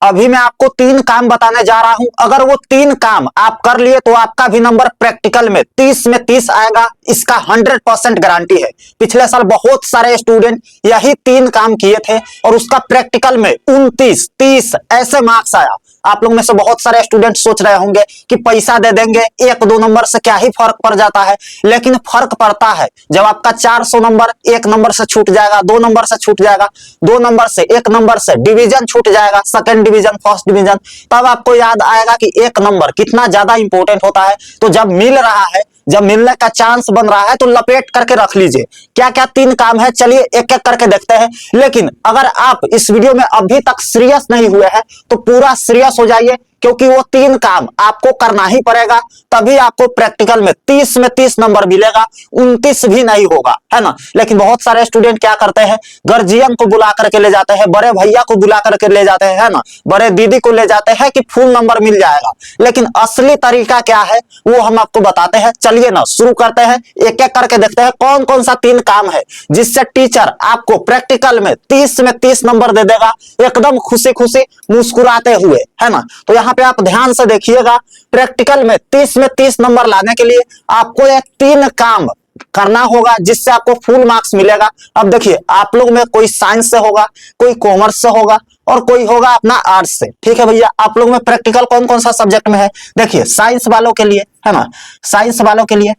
अभी मैं आपको 3 काम बताने जा रहा हूं। अगर वो 3 काम आप कर लिए तो आपका भी नंबर प्रैक्टिकल में 30 में 30 आएगा, इसका 100% गारंटी है। पिछले साल बहुत सारे स्टूडेंट यही 3 काम किए थे और उसका प्रैक्टिकल में 29, 30 ऐसे मार्क्स आया। आप लोग में से बहुत सारे स्टूडेंट सोच रहे होंगे कि पैसा दे देंगे, 1-2 नंबर से क्या ही फर्क पड़ जाता है, लेकिन फर्क पड़ता है। जब आपका 400 नंबर 1 नंबर से छूट जाएगा, 2 नंबर से छूट जाएगा, 2 नंबर से 1 नंबर से डिवीजन छूट जाएगा, सेकंड डिवीजन, फर्स्ट डिवीजन, तब आपको याद आएगा कि 1 नंबर कितना ज्यादा इंपॉर्टेंट होता है। तो जब मिल रहा है, जब मिलने का चांस बन रहा है तो लपेट करके रख लीजिए। क्या क्या 3 काम है, चलिए एक एक करके देखते हैं। लेकिन अगर आप इस वीडियो में अभी तक सीरियस नहीं हुए हैं तो पूरा सीरियस हो जाइए, क्योंकि वो 3 काम आपको करना ही पड़ेगा, तभी आपको प्रैक्टिकल में 30 में 30 नंबर मिलेगा, 29 भी नहीं होगा, है ना। लेकिन बहुत सारे स्टूडेंट क्या करते हैं, गार्जियन को बुला करके ले जाते हैं, बड़े भैया को बुला करके ले जाते हैं, है ना, बड़े दीदी को ले जाते हैं कि फुल नंबर मिल जाएगा। लेकिन असली तरीका क्या है वो हम आपको बताते हैं। चलिए ना शुरू करते हैं, एक एक करके देखते हैं कौन कौन सा 3 काम है जिससे टीचर आपको प्रैक्टिकल में 30 में 30 नंबर दे देगा, एकदम खुशी खुशी मुस्कुराते हुए, है ना। तो यहाँ पे आप ध्यान से देखिएगा, प्रैक्टिकल में 30 में 30 नंबर लाने के लिए आपको ये 3 काम करना होगा जिससे आपको फुल मार्क्स मिलेगा। अब देखिए, आप लोग में कोई साइंस से होगा, कोई कॉमर्स से होगा और कोई होगा अपना आर्ट्स से, ठीक है भैया। आप लोग में प्रैक्टिकल कौन कौन सा सब्जेक्ट में है, देखिए साइंस वालों के लिए, है ना, साइंस वालों के लिए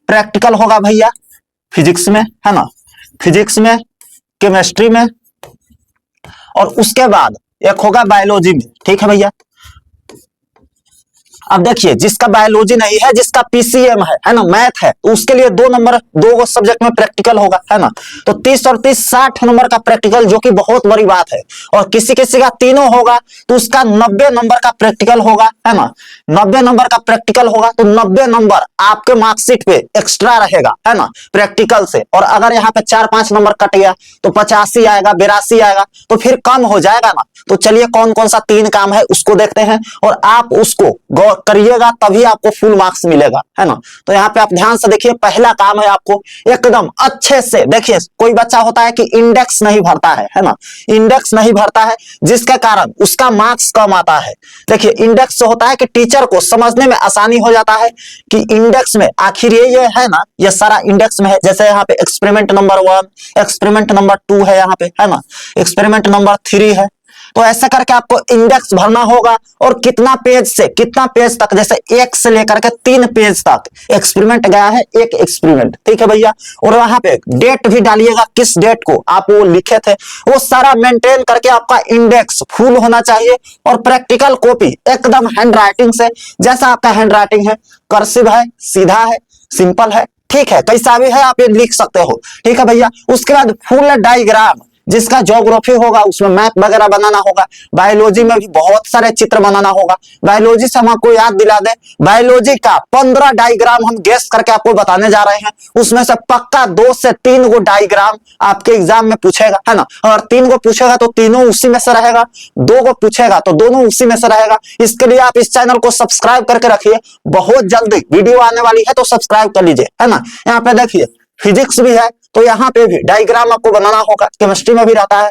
प्रैक्टिकल होगा भैया फिजिक्स में, है ना, फिजिक्स में, केमिस्ट्री में, और उसके बाद एक होगा बायोलॉजी में, ठीक है भैया। अब देखिए, जिसका बायोलॉजी नहीं है, जिसका पीसीएम है ना, मैथ है, तो उसके लिए 2 नंबर 2 सब्जेक्ट में प्रैक्टिकल होगा, है ना। तो 30 और 30 60 नंबर का प्रैक्टिकल, जो कि बहुत बड़ी बात है। और किसी किसी का तीनों होगा तो उसका 90 नंबर का प्रैक्टिकल होगा, है ना, 90 नंबर का प्रैक्टिकल होगा। तो 90 नंबर आपके मार्कशीट पे एक्स्ट्रा रहेगा, है ना, प्रैक्टिकल से। और अगर यहाँ पे 4-5 नंबर कट गया तो 85 आएगा, 82 आएगा, तो फिर कम हो जाएगा ना। तो चलिए कौन कौन सा 3 काम है उसको देखते हैं और आप उसको गौर करिएगा, तभी आपको फुल मार्क्स मिलेगा, है ना। तो यहाँ पे आप ध्यान से देखिए, पहला काम है आपको एकदम अच्छे से देखिए। कोई बच्चा होता है कि इंडेक्स नहीं भरता है ना, इंडेक्स नहीं भरता है, जिसके कारण उसका मार्क्स कम आता है। देखिए, इंडेक्स से होता है कि टीचर को समझने में आसानी हो जाता है कि इंडेक्स में आखिर ये है ना, ये सारा इंडेक्स में है। जैसे यहाँ पे एक्सपेरिमेंट नंबर 1, एक्सपेरिमेंट नंबर 2 है यहाँ पे, है ना, एक्सपेरिमेंट नंबर 3 है। तो ऐसे करके आपको इंडेक्स भरना होगा और कितना पेज से कितना पेज तक, जैसे 1 से लेकर के 3 पेज तक एक्सपेरिमेंट गया है, एक एक्सपेरिमेंट, ठीक है भैया। और वहां पे डेट भी डालिएगा, किस डेट को आप वो लिखे थे, वो सारा मेंटेन करके आपका इंडेक्स फुल होना चाहिए। और प्रैक्टिकल कॉपी एकदम हैंड राइटिंग से, जैसा आपका हैंड राइटिंग है, कर्सिव है, सीधा है, सिंपल है, ठीक है, कैसा भी है आप ये लिख सकते हो, ठीक है भैया। उसके बाद फुल डायग्राम, जिसका ज्योग्राफी होगा उसमें मैप वगैरह बनाना होगा। बायोलॉजी में भी बहुत सारे चित्र बनाना होगा। बायोलॉजी से हम आपको याद दिला दे, बायोलॉजी का 15 डायग्राम हम गेस करके आपको बताने जा रहे हैं। उसमें से पक्का 2 से 3 गो डायग्राम आपके एग्जाम में पूछेगा, है ना। अगर 3 गो पूछेगा तो तीनों उसी में से रहेगा, 2 गो पूछेगा तो दोनों उसी में से रहेगा। इसके लिए आप इस चैनल को सब्सक्राइब करके रखिए, बहुत जल्दी वीडियो आने वाली है, तो सब्सक्राइब कर लीजिए, है ना। यहाँ पे देखिए फिजिक्स भी है तो यहाँ पे भी डायग्राम आपको बनाना होगा, केमिस्ट्री में भी रहता है।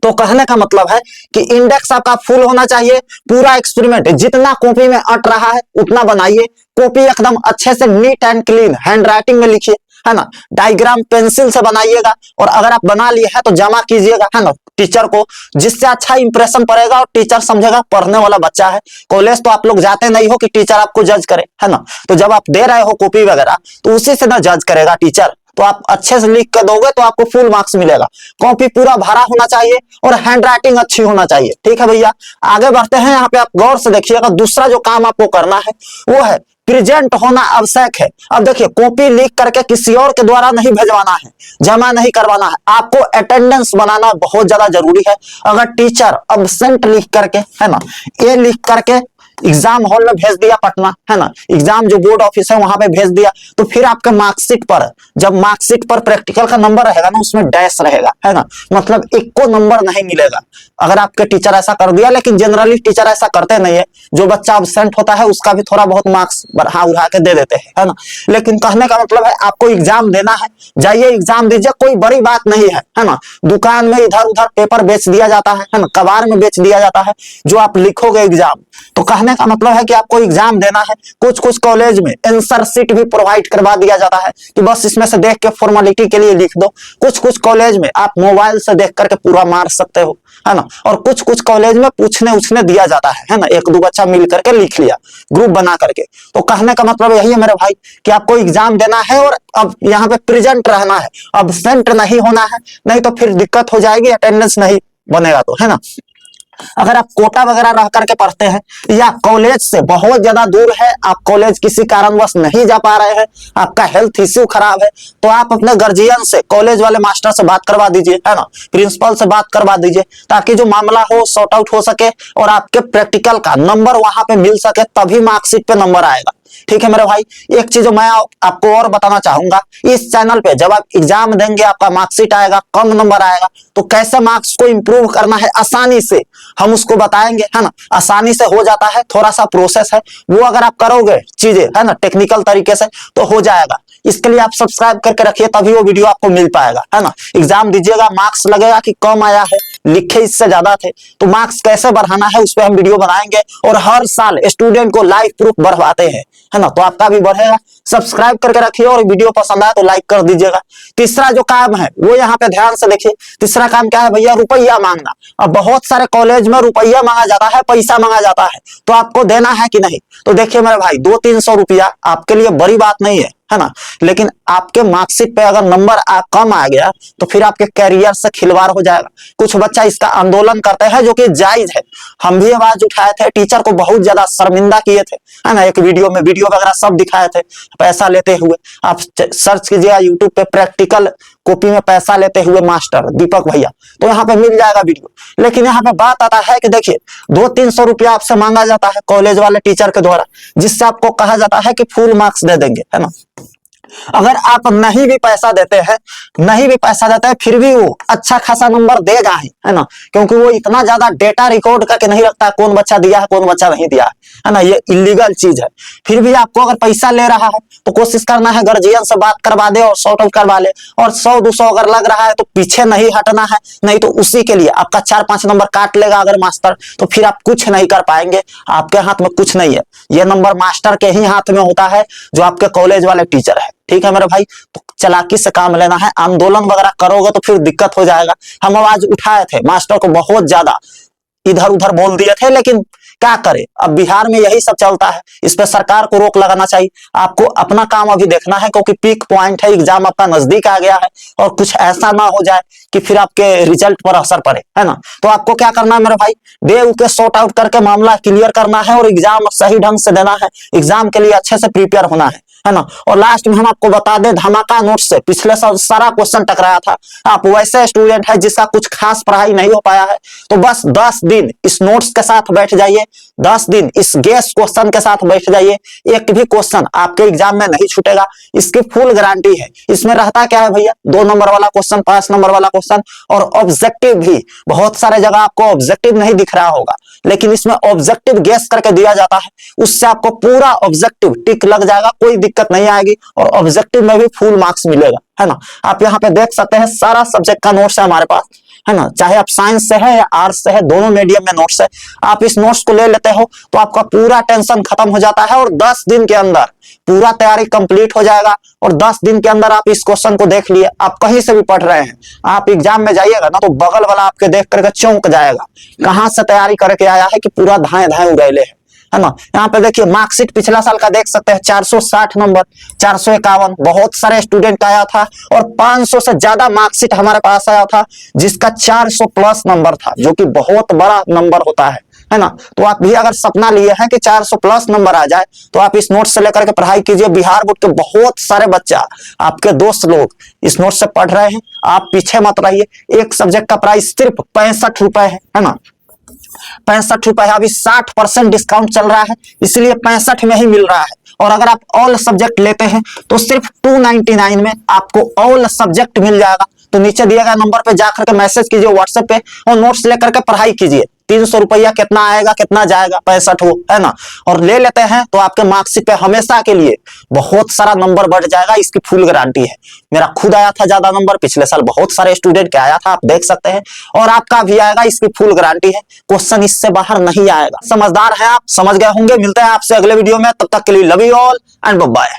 तो कहने का मतलब है कि इंडेक्स आपका फुल होना चाहिए। पूरा एक्सपेरिमेंट जितना कॉपी में अट रहा है उतना बनाइए, कॉपी एकदम अच्छे से neat and clean hand writing में लिखिए, है ना। डायग्राम पेंसिल से बनाइएगा और अगर आप बना लिए हैं तो जमा कीजिएगा, है ना, टीचर को, जिससे अच्छा इंप्रेशन पड़ेगा और टीचर समझेगा पढ़ने वाला बच्चा है। कॉलेज तो आप लोग जाते नहीं हो कि टीचर आपको जज करे, है ना। तो जब आप दे रहे हो कॉपी वगैरह तो उसी से ना जज करेगा टीचर। तो आप अच्छे से लिख कर दोगे तो आपको फुल मार्क्स मिलेगा। कॉपी पूरा भरा होना चाहिए और हैंड राइटिंग अच्छी होना चाहिए, ठीक है भैया। आगे बढ़ते हैं, यहाँ पे आप गौर से देखिएगा, दूसरा जो काम आपको करना है वो है प्रेजेंट होना आवश्यक है। अब देखिए, कॉपी लिख करके किसी और के द्वारा नहीं भेजवाना है, जमा नहीं करवाना है, आपको अटेंडेंस बनाना बहुत ज्यादा जरूरी है। अगर टीचर अब्सेंट लिख करके, है ना, ये लिख करके एग्जाम हॉल में भेज दिया पटना, है ना, एग्जाम जो बोर्ड ऑफिस है वहां पे भेज दिया, तो फिर आपके मार्कशीट पर, जब मार्कशीट पर प्रैक्टिकल का नंबर रहेगा ना, उसमें डैश रहेगा, है ना, मतलब एक को नंबर नहीं मिलेगा अगर आपके टीचर ऐसा कर दिया। लेकिन जनरली टीचर ऐसा करते नहीं है, जो बच्चा एब्सेंट होता है उसका भी थोड़ा बहुत मार्क्स बढ़ा उड़ा के दे देते हैं, है ना। लेकिन कहने का मतलब है आपको एग्जाम देना है, जाइए एग्जाम दीजिए, कोई बड़ी बात नहीं है ना। दुकान में इधर उधर पेपर बेच दिया जाता है ना, कबाड़ में बेच दिया जाता है जो आप लिखोगे एग्जाम। तो कहने का मतलब है कि आपको एग्जाम देना है। कुछ कुछ कॉलेज में आंसर शीट भी प्रोवाइड करवा दिया जाता है कि बस इसमें से देख के फॉर्मेलिटी के लिए लिख दो। कुछ कुछ कॉलेज में आप मोबाइल से देख करके पूरा मार सकते हो, है ना। और कुछ कुछ कॉलेज में पूछने दिया जाता है ना, एक दो बच्चा मिल करके लिख लिया ग्रुप बना करके। तो कहने का मतलब यही है मेरे भाई कि आपको एग्जाम देना है और अब यहाँ पे प्रेजेंट रहना है, अब्सेंट नहीं होना है, नहीं तो फिर दिक्कत हो जाएगी, अटेंडेंस नहीं बनेगा तो, है ना। अगर आप कोटा वगैरह रह करके पढ़ते हैं या कॉलेज से बहुत ज्यादा दूर है, आप कॉलेज किसी कारणवश नहीं जा पा रहे हैं, आपका हेल्थ इश्यू खराब है, तो आप अपने गार्जियन से, कॉलेज वाले मास्टर से बात करवा दीजिए, है ना, प्रिंसिपल से बात करवा दीजिए, ताकि जो मामला हो सॉर्ट आउट हो सके और आपके प्रैक्टिकल का नंबर वहां पे मिल सके, तभी मार्कशीट पे नंबर आएगा। ठीक है मेरे भाई। एक चीज मैं आपको और बताना चाहूंगा, इस चैनल पे जब आप एग्जाम देंगे आपका मार्कशीट आएगा, कम नंबर आएगा, तो कैसे मार्क्स को इंप्रूव करना है आसानी से हम उसको बताएंगे, है ना। आसानी से हो जाता है, थोड़ा सा प्रोसेस है, वो अगर आप करोगे चीजें, है ना, टेक्निकल तरीके से, तो हो जाएगा। इसके लिए आप सब्सक्राइब करके रखिए, तभी वो वीडियो आपको मिल पाएगा, है ना। एग्जाम दीजिएगा, मार्क्स लगेगा कि कम आया है, लिखे इससे ज्यादा थे, तो मार्क्स कैसे बढ़ाना है उस पर हम वीडियो बनाएंगे। और हर साल स्टूडेंट को लाइफ प्रूफ बढ़वाते हैं, है ना, तो आपका भी बढ़ेगा। सब्सक्राइब करके रखिए और वीडियो पसंद आए तो लाइक कर दीजिएगा। तीसरा जो काम है वो यहाँ पे ध्यान से देखिए। तीसरा काम क्या है भैया? रुपया मांगना। अब बहुत सारे कॉलेज में रुपया मांगा जाता है, पैसा मांगा जाता है, तो आपको देना है कि नहीं? तो देखिए मेरे भाई, 200-300 रुपया आपके लिए बड़ी बात नहीं है ना। लेकिन आपके मार्कशीट पे अगर नंबर कम आ गया तो फिर आपके कैरियर से खिलवाड़ हो जाएगा। कुछ बच्चा इसका आंदोलन करते हैं, जो कि जायज है। हम भी आवाज उठाए थे, टीचर को बहुत ज्यादा शर्मिंदा किए थे, है ना। एक वीडियो में वीडियो वगैरह सब दिखाए थे पैसा लेते हुए। आप सर्च कीजिएगा यूट्यूब पे, प्रैक्टिकल कॉपी में पैसा लेते हुए मास्टर दीपक भैया, तो यहाँ पे मिल जाएगा वीडियो। लेकिन यहाँ पे बात आता है कि देखिए 200-300 रुपया आपसे मांगा जाता है कॉलेज वाले टीचर के द्वारा, जिससे आपको कहा जाता है कि फुल मार्क्स दे देंगे, है ना। अगर आप नहीं भी पैसा देते हैं, फिर भी वो अच्छा खासा नंबर देगा ही, है ना, क्योंकि वो इतना ज्यादा डेटा रिकॉर्ड करके नहीं रखता कौन बच्चा दिया है कौन बच्चा नहीं दिया है ना। ये इलीगल चीज है। फिर भी आपको अगर पैसा ले रहा है तो कोशिश करना है गार्जियन से बात करवा दे और सॉर्ट आउट करवा ले। और 100-200 अगर लग रहा है तो पीछे नहीं हटना है, नहीं तो उसी के लिए आपका 4-5 नंबर काट लेगा अगर मास्टर, तो फिर आप कुछ नहीं कर पाएंगे। आपके हाथ में कुछ नहीं है, ये नंबर मास्टर के ही हाथ में होता है, जो आपके कॉलेज वाले टीचर है। ठीक है मेरे भाई, तो चालाकी से काम लेना है। आंदोलन वगैरह करोगे तो फिर दिक्कत हो जाएगा। हम आवाज उठाए थे, मास्टर को बहुत ज्यादा इधर उधर बोल दिए थे, लेकिन क्या करे, अब बिहार में यही सब चलता है। इस पे सरकार को रोक लगाना चाहिए। आपको अपना काम अभी देखना है, क्योंकि पीक पॉइंट है, एग्जाम आपका नजदीक आ गया है, और कुछ ऐसा ना हो जाए कि फिर आपके रिजल्ट पर असर पड़े, है ना। तो आपको क्या करना है मेरे भाई, दे उके सॉर्ट आउट करके मामला क्लियर करना है और एग्जाम सही ढंग से देना है। एग्जाम के लिए अच्छे से प्रिपेयर होना है ना। और लास्ट में हम आपको बता दें, धमाका नोट से पिछले साल सारा क्वेश्चन टकराया था। आप वैसे स्टूडेंट है जिसका कुछ खास पढ़ाई नहीं हो पाया है, तो बस 10 दिन इस नोट्स के साथ बैठ जाइए, 10 दिन इस गेस क्वेश्चन के साथ बैठ जाइए। एक भी क्वेश्चन आपके एग्जाम में नहीं छूटेगा, इसकी फुल गारंटी है। इसमें रहता क्या है भैया, 2 नंबर वाला क्वेश्चन, 5 नंबर वाला क्वेश्चन, और ऑब्जेक्टिव भी। बहुत सारे जगह आपको ऑब्जेक्टिव नहीं दिख रहा होगा, लेकिन इसमें ऑब्जेक्टिव गेस करके दिया जाता है। उससे आपको पूरा ऑब्जेक्टिव टिक लग जाएगा, कोई दिक्कत नहीं आएगी, और ऑब्जेक्टिव में भी फुल मार्क्स मिलेगा, है ना। आप यहाँ पे देख सकते हैं सारा सब्जेक्ट का नोट्स है हमारे पास, है ना। चाहे आप साइंस से है या आर्ट्स से है, दोनों मीडियम में नोट्स है। आप इस नोट्स को ले लेते हो तो आपका पूरा टेंशन खत्म हो जाता है, और 10 दिन के अंदर पूरा तैयारी कंप्लीट हो जाएगा। और 10 दिन के अंदर आप इस क्वेश्चन को देख लिए, आप कहीं से भी पढ़ रहे हैं, आप एग्जाम में जाइएगा ना, तो बगल वाला आपके देख करके चौंक जाएगा, कहां से तैयारी करके आया है कि पूरा धाए धाए उड़ैले है ना। यहाँ पे देखिए मार्कशीट पिछला साल का देख सकते हैं, 460 नंबर, 451, बहुत सारे स्टूडेंट आया था, और 500 से ज्यादा मार्कशीट हमारे पास आया था, जिसका 400 प्लस नंबर था, जो कि बहुत बड़ा नंबर होता है ना। तो आप भी अगर सपना लिए हैं कि 400 प्लस नंबर आ जाए, तो आप इस नोट से लेकर के पढ़ाई कीजिए। बिहार बोर्ड के बहुत सारे बच्चा, आपके दोस्त लोग इस नोट से पढ़ रहे हैं, आप पीछे मत रहिए। एक सब्जेक्ट का प्राइस सिर्फ 65 रुपए है ना। ₹65 अभी 60% डिस्काउंट चल रहा है, इसलिए 65 में ही मिल रहा है। और अगर आप ऑल सब्जेक्ट लेते हैं तो सिर्फ 299 में आपको ऑल सब्जेक्ट मिल जाएगा। तो नीचे दिए गए नंबर पे जाकर के मैसेज कीजिए व्हाट्सएप पे और नोट्स लेकर के पढ़ाई कीजिए। 300 रुपया कितना आएगा, कितना जाएगा, 65 हो, है ना। और ले लेते हैं तो आपके मार्कशीट पे हमेशा के लिए बहुत सारा नंबर बढ़ जाएगा, इसकी फुल गारंटी है। मेरा खुद आया था ज्यादा नंबर, पिछले साल बहुत सारे स्टूडेंट के आया था, आप देख सकते हैं, और आपका भी आएगा, इसकी फुल गारंटी है। क्वेश्चन इससे बाहर नहीं आएगा। समझदार हैं आप, समझ गए होंगे। मिलते हैं आपसे अगले वीडियो में, तब तक के लिए love you all and bye bye.